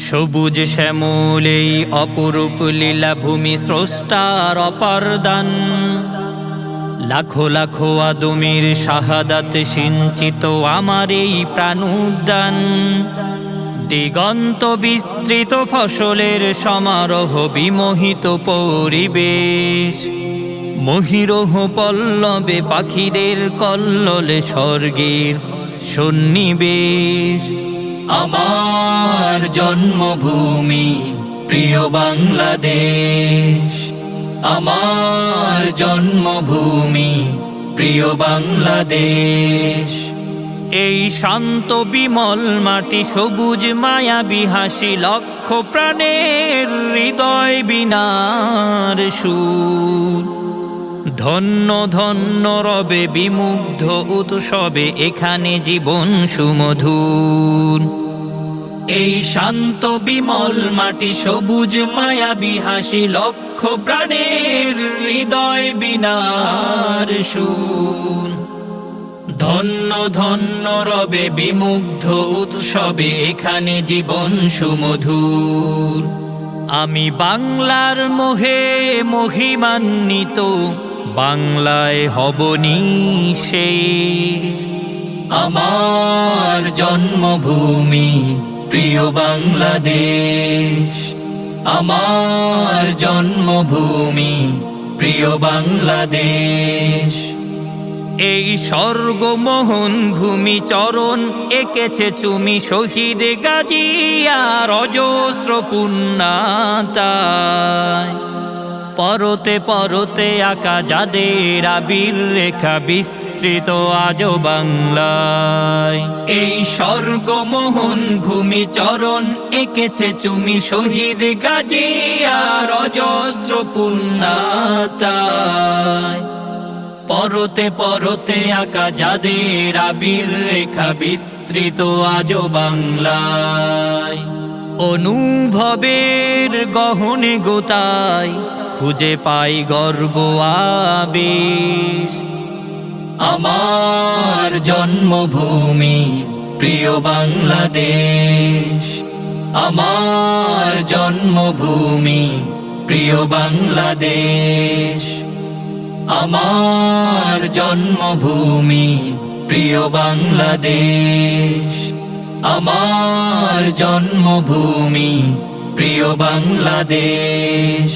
সবুজ শ্যামল এই অপরূপ লীলাভূমি স্রষ্টার অপার দান। লাখো লাখো আদমের শাহাদাত সিঞ্চিত আমার এই প্রাণোদ্যান। দিগন্ত বিস্তৃত ফসলের সমারোহ বিমোহিত পরিবেশ। মহিরোহ পল্লবে পাখিদের কল্লোলে স্বর্গের সন্নিবেশ। আমার জন্মভূমি প্রিয় বাংলাদেশ, আমার জন্মভূমি প্রিয় বাংলাদেশ। এই শান্ত বিমল মাটি সবুজ মায়াবী হাসি লক্ষ প্রাণের হৃদয় বিনার সুর। ধন্য ধন্য রবে বিমুগ্ধ উৎসবে এখানে জীবন সুমধুর। এই শান্ত বিমল মাটি সবুজ মায়াবী হাসি লক্ষ প্রাণের হৃদয় বিনার সুর। ধন্য ধন্য রবে বিমুগ্ধ উৎসবে এখানে জীবন সুমধুর। আমি বাংলার মোহে মহিমান্বিত, বাংলায় হব নিঃশেষ। আমার জন্মভূমি প্রিয় বাংলাদেশ, আমার জন্মভূমি প্রিয় বাংলাদেশ। এই স্বর্গমোহন ভূমি চরণ এঁকেছে চুমি শহীদ গাজিয়ার অজস্র পুণ্যাতায়। পরতে পরতে আঁকা যাদের আবির রেখা বিস্তৃত আজো বাংলায়। এই স্বর্গমোহন ভূমি চরণ এঁকেছে চুমি শহীদ গাজিয়ার অজস্র পুণ্যাতায়। পরতে পরতে আঁকা যাদের আবির রেখা বিস্তৃত আজো বাংলায়। অনুভবের গহনে গোতায় খুঁজে পাই গর্ব আবেশ। আমার জন্মভূমি প্রিয় বাংলাদেশ, আমার জন্মভূমি প্রিয় বাংলাদেশ। আমার জন্মভূমি প্রিয় বাংলাদেশ, আমার জন্মভূমি প্রিয় বাংলাদেশ।